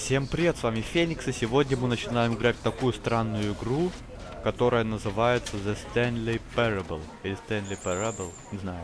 Всем привет, с вами Феникс, и сегодня мы начинаем играть в такую странную игру, которая называется The Stanley Parable, или Stanley Parable, не знаю,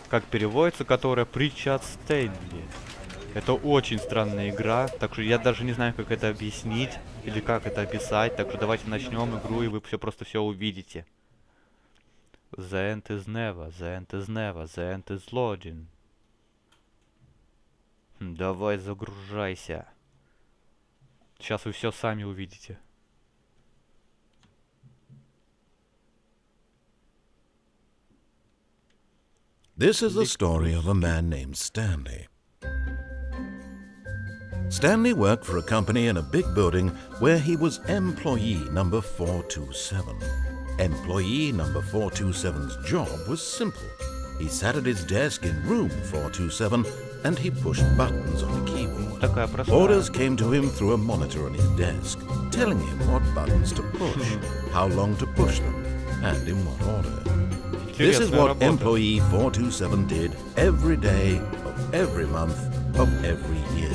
как переводится, которая притча от Стэнли. Это очень странная игра, так что я даже не знаю, как это объяснить, или как это описать, так что давайте начнем игру, и вы просто все увидите. The end is never, the end is never, the end is loading. Давай загружайся. Сейчас вы все сами увидите. This is the story of a man named Stanley. Stanley worked for a company in a big building where he was employee number 427. Employee number 427's job was simple. He sat at his desk in room 427 and he pushed buttons on a keyboard. Orders came to him through a monitor on his desk, telling him what buttons to push, how long to push them, and in what order. This is what employee 427 did every day of every month of every year.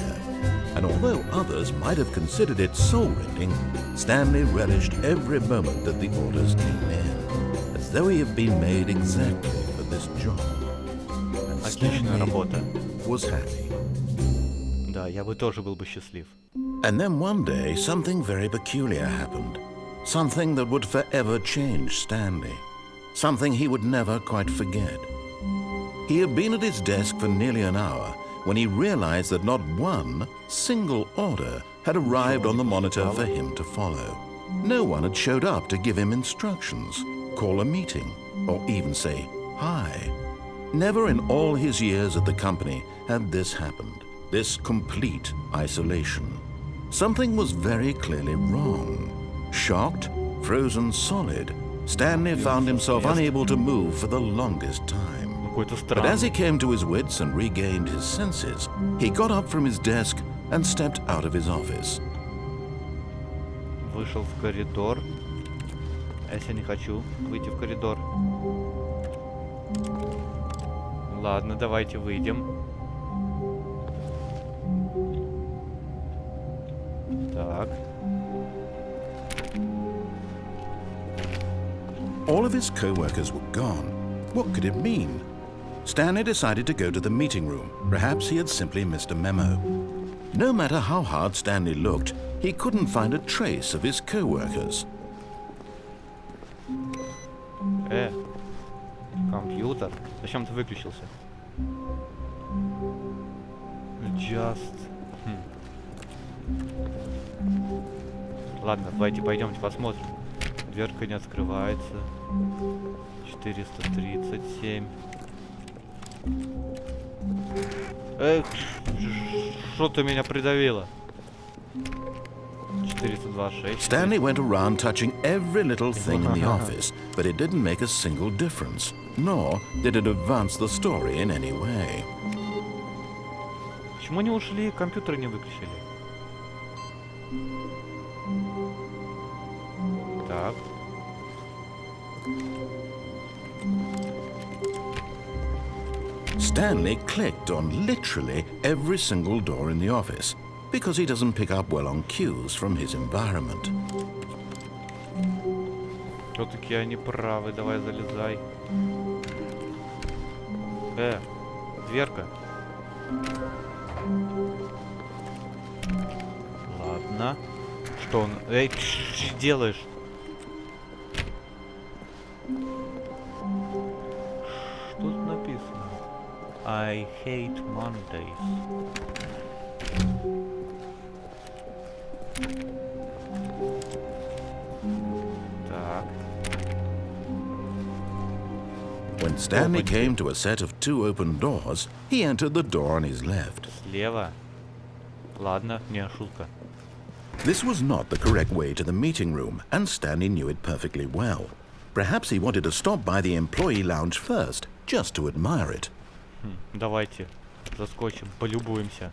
And although others might have considered it soul-rending, Stanley relished every moment that the orders came in, as though he had been made exactly for this job. And Stanley was happy. Да, я бы тоже был бы счастлив. And then one day something very peculiar happened. Something that would forever change Stanley. Something he would never quite forget. He had been at his desk for nearly an hour when he realized that not one single order had arrived on the monitor for him to follow. No one had showed up to give him instructions, call a meeting, or even say hi. Never in all his years at the company had this happened, this complete isolation. Something was very clearly wrong. Shocked, frozen solid, Stanley found himself unable to move for the longest time. But as he came to his wits and regained his senses, he got up from his desk and stepped out of his office. Вышел в коридор. А если я не хочу выйти в коридор? Ладно, давайте выйдем. Так. All of his co-workers were gone. What could it mean? Stanley decided to go to the meeting room. Perhaps he had simply missed a memo. No matter how hard Stanley looked, he couldn't find a trace of his co-workers. Компьютер. Зачем ты выключился? Just. Ладно, давайте пойдемте посмотрим. Дверка не открывается. 437. Эх, что ты меня придавило? 426. Stanley went around touching every little thing in the office, but it didn't make a single difference, nor did it advance the story in any way. Почему они ушли, компьютеры не выключили? Так. Stanley clicked on literally every single door in the office because he doesn't pick up well on cues from his environment. Все-таки они правы, давай залезай. Дверка. Ладно. Что он... Эй, что делаешь? Что тут написано? I hate Mondays. Так. When Stanley came to a set of two open doors, he entered the door on his left. Слева. Ладно, не шутка. This was not the correct way to the meeting room, and Stanley knew it perfectly well. Perhaps he wanted to stop by the employee lounge first, just to admire it. Давайте заскочим, полюбуемся.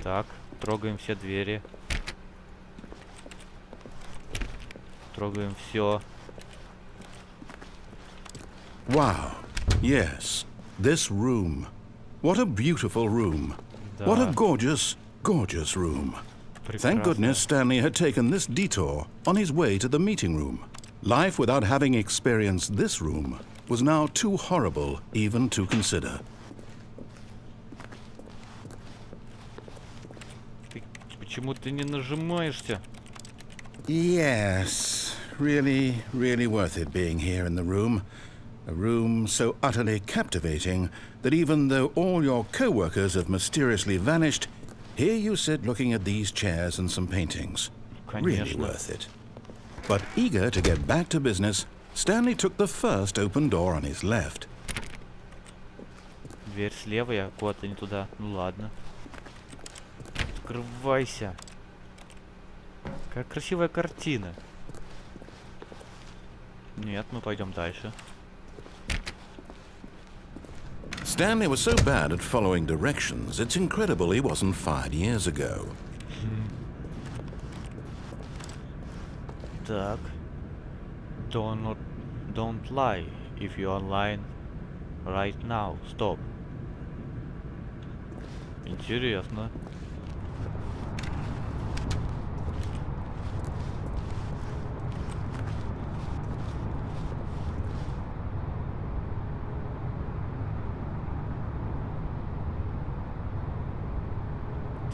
Так, трогаем все двери. Трогаем все. Wow. Yes. This room. What a beautiful room. Да. What a gorgeous, gorgeous room. Thank Прекрасно. goodness Stanley had taken this detour on his way to the meeting room. Life without having experienced this room was now too horrible even to consider. Почему ты не нажимаешься? Yes, really, really worth it being here in the room. A room so utterly captivating that even though all your co-workers have mysteriously vanished, here you sit looking at these chairs and some paintings. Really Конечно. worth it. But eager to get back to business, Stanley took the first open door on his left. Дверь слева, я куда-то не туда. Ну ладно. Открывайся. Какая красивая картина. Нет, мы пойдем дальше. Stanley was so bad at following directions, it's incredible he wasn't fired years ago. Так. Don't lie if you are lying right now. Stop. Интересно.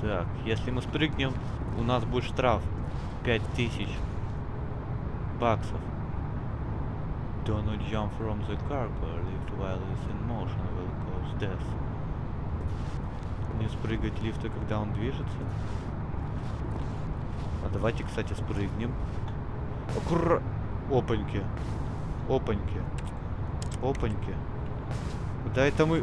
Так, если мы спрыгнем, у нас будет штраф 5000 баксов. Do not jump from the car, lift while it's in motion will cause death. Не спрыгать лифта, когда он движется. А давайте, кстати, спрыгнем. Опаньки. Опаньки. Опаньки. Куда это мы...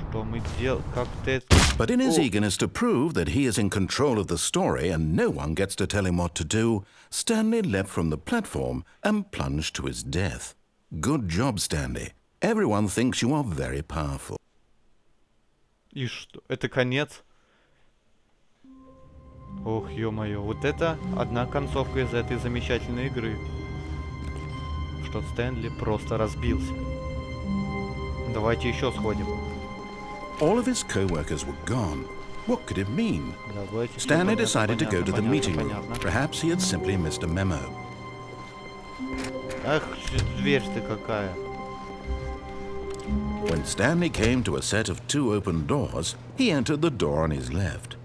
Что мы делаем? Как ты... But in his eagerness to prove that he is in control of the story and no one gets to tell him what to do, Stanley leapt from the platform and plunged to his death. Good job, Stanley. Everyone thinks you are very powerful. И что? Это конец? Ох, ё-моё. Вот это одна концовка из этой замечательной игры. Что Стэнли просто разбился. Давайте еще сходим. All of his co-workers were gone. What could it mean? Давайте. Stanley Понятно, decided to go to the понятно, meeting room. понятно. Perhaps he had simply missed a memo. Ах, дверь ты какая. When Stanley came to a set of two open doors, he entered the door on his left.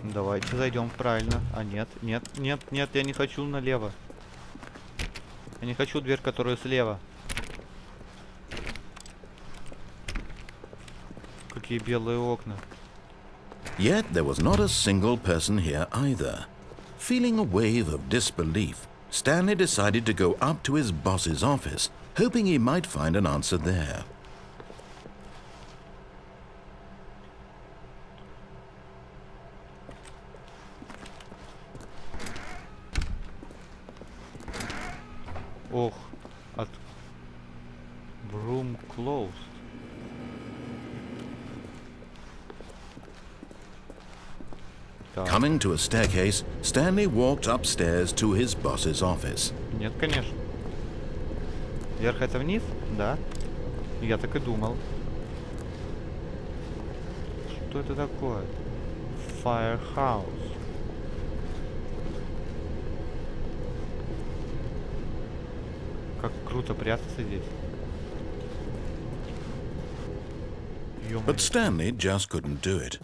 Давайте зайдем правильно. А нет, нет, нет, нет, я не хочу налево. Я не хочу дверь, которая слева. Какие белые окна. Yet there was not a single person here either. Feeling a wave of disbelief, Stanley decided to go up to his boss's office, hoping he might find an answer there. Ох, от... Room closed. Так. Coming to a staircase, Stanley walked upstairs to his boss's office. Нет, конечно. Вверх это вниз? Да. Я так и думал. Что это такое? Firehouse. Как круто прятаться здесь. Ё-моё. But Stanley just couldn't do it.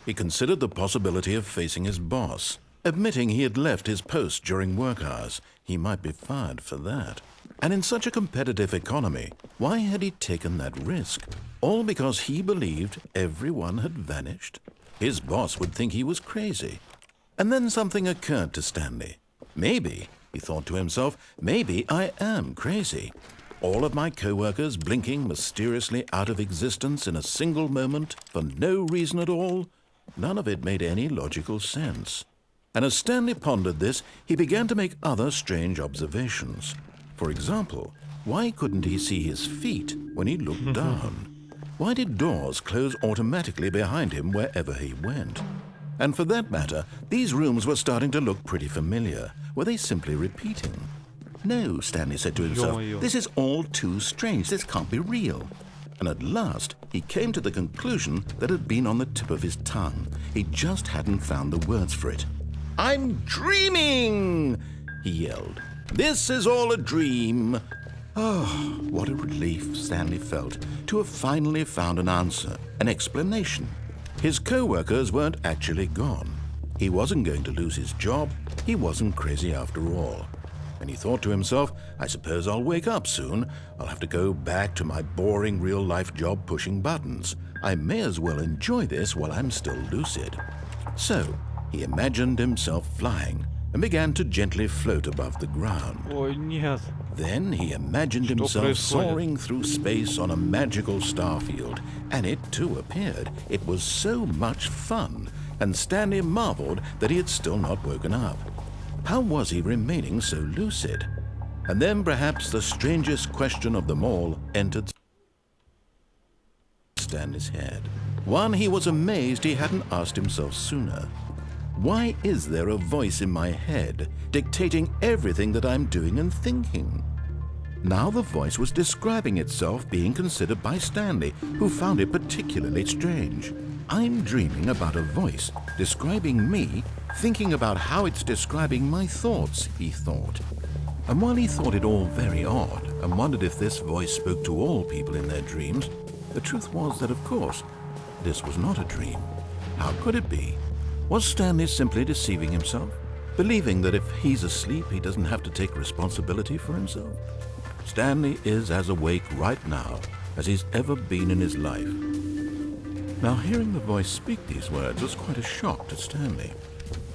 He considered the possibility of facing his boss. Admitting he had left his post during work hours, he might be fired for that. And in such a competitive economy, why had he taken that risk? All because he believed everyone had vanished? His boss would think he was crazy. And then something occurred to Stanley. Maybe, he thought to himself, maybe I am crazy. All of my co-workers blinking mysteriously out of existence in a single moment for no reason at all? None of it made any logical sense. And as Stanley pondered this, he began to make other strange observations. For example, why couldn't he see his feet when he looked down? Why did doors close automatically behind him wherever he went? And for that matter, these rooms were starting to look pretty familiar. Were they simply repeating? No, Stanley said to himself, Ё-моё. this is all too strange. This can't be real. and at last he came to the conclusion that had been on the tip of his tongue. He just hadn't found the words for it. "I'm dreaming!" he yelled. "This is all a dream." Oh, what a relief Stanley felt to have finally found an answer, an explanation. His co-workers weren't actually gone. He wasn't going to lose his job. He wasn't crazy after all. And he thought to himself, I suppose I'll wake up soon. I'll have to go back to my boring real-life job pushing buttons. I may as well enjoy this while I'm still lucid. So he imagined himself flying and began to gently float above the ground. Ой, нет. Then he imagined himself soaring through space on a magical starfield, and it too appeared. It was so much fun, and Stanley marveled that he had still not woken up. How was he remaining so lucid? And then perhaps the strangest question of them all entered Stanley's head. One he was amazed he hadn't asked himself sooner. Why is there a voice in my head dictating everything that I'm doing and thinking? Now the voice was describing itself being considered by Stanley, who found it particularly strange. I'm dreaming about a voice describing me, thinking about how it's describing my thoughts, he thought. And while he thought it all very odd and wondered if this voice spoke to all people in their dreams, the truth was that, of course, this was not a dream. How could it be? Was Stanley simply deceiving himself, believing that if he's asleep, he doesn't have to take responsibility for himself? Stanley is as awake right now as he's ever been in his life. Now, hearing the voice speak these words was quite a shock to Stanley.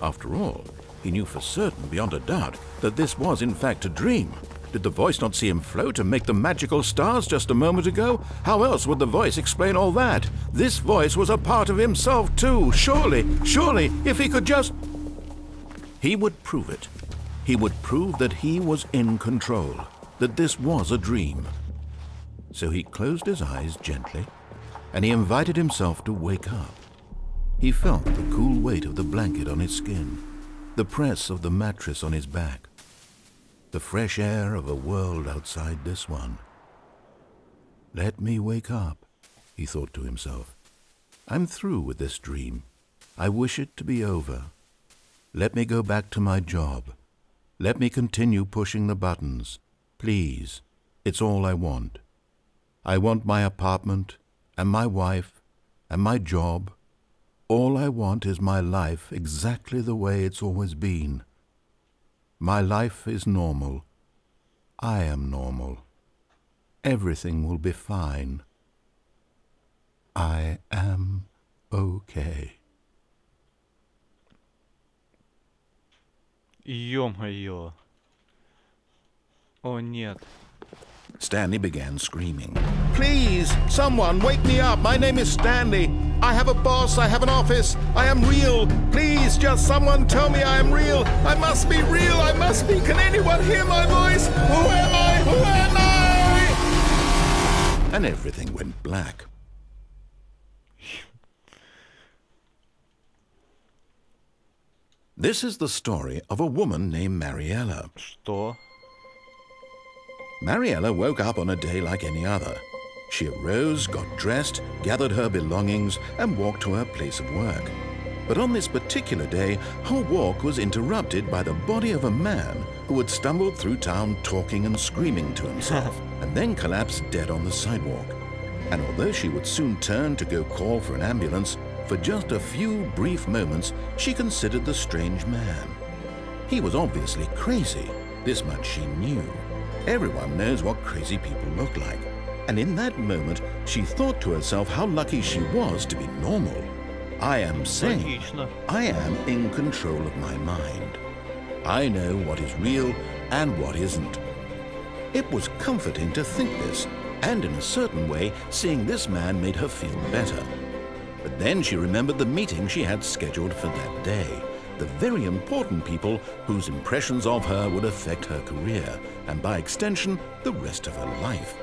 After all, he knew for certain, beyond a doubt, that this was in fact a dream. Did the voice not see him float and make the magical stars just a moment ago? How else would the voice explain all that? This voice was a part of himself too. Surely, if he could just... He would prove it. He would prove that he was in control, that this was a dream. So he closed his eyes gently, and he invited himself to wake up. He felt the cool weight of the blanket on his skin, the press of the mattress on his back, the fresh air of a world outside this one. Let me wake up, he thought to himself. I'm through with this dream. I wish it to be over. Let me go back to my job. Let me continue pushing the buttons. Please, it's all I want. I want my apartment and my wife and my job. All I want is my life exactly the way it's always been. My life is normal. I am normal. Everything will be fine. I am okay. Ё-моё. О, нет. Stanley began screaming. Please, someone, wake me up. My name is Stanley. I have a boss. I have an office. I am real. Please, just someone tell me I am real. I must be real. I must be. Can anyone hear my voice? Who am I? Who am I? And everything went black. This is the story of a woman named Mariella. Что? Mariella woke up on a day like any other. She arose, got dressed, gathered her belongings, and walked to her place of work. But on this particular day, her walk was interrupted by the body of a man who had stumbled through town talking and screaming to himself, and then collapsed dead on the sidewalk. And although she would soon turn to go call for an ambulance, for just a few brief moments, she considered the strange man. He was obviously crazy. This much she knew. Everyone knows what crazy people look like. And in that moment, she thought to herself how lucky she was to be normal. I am sane. I am in control of my mind. I know what is real and what isn't. It was comforting to think this, and in a certain way, seeing this man made her feel better. But then she remembered the meeting she had scheduled for that day. The very important people whose impressions of her would affect her career, and by extension, the rest of her life.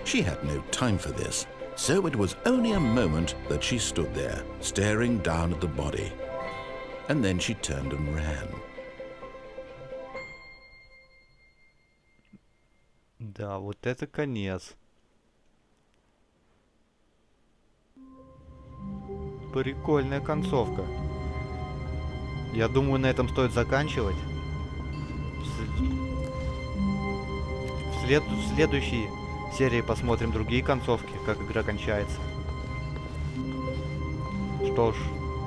She had no time for this, so it was only a moment that she stood there, staring down at the body. And then she turned and ran. Да, вот это конец. Прикольная концовка. Я думаю, на этом стоит заканчивать. В следующей серии посмотрим другие концовки, как игра кончается. Что ж,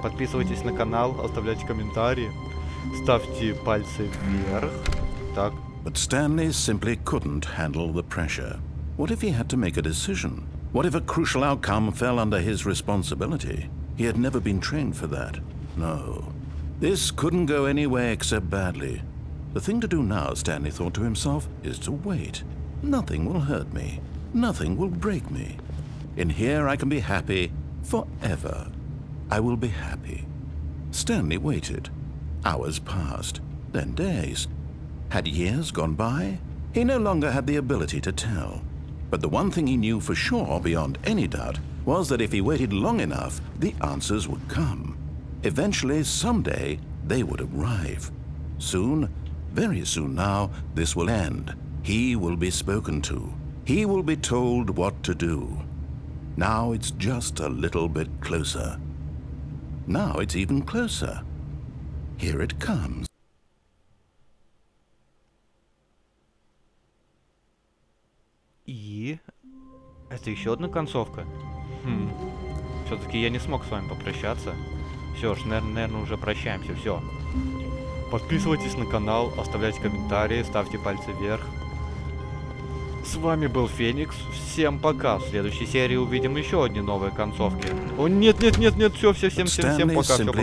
подписывайтесь на канал, оставляйте комментарии, ставьте пальцы вверх. Так. But Stanley simply couldn't handle the pressure. What if he had to make a decision? What if a crucial outcome fell under his responsibility? He had never been trained for that. No. This couldn't go any way except badly. The thing to do now, Stanley thought to himself, is to wait. Nothing will hurt me. Nothing will break me. In here I can be happy forever. I will be happy. Stanley waited. Hours passed, then days. Had years gone by? He no longer had the ability to tell. But the one thing he knew for sure, beyond any doubt, was that if he waited long enough, the answers would come. Eventually, someday, they would arrive. Soon, very soon now, this will end. He will be spoken to. He will be told what to do. Now it's just a little bit closer. Now it's even closer. Here it comes. И это еще одна концовка. Все-таки я не смог с вами попрощаться. Все ж, наверное, уже прощаемся. Все. Подписывайтесь на канал, оставляйте комментарии, ставьте пальцы вверх. С вами был Феникс. Всем пока. В следующей серии увидим еще одни новые концовки. О, нет, все, всем пока, все пока.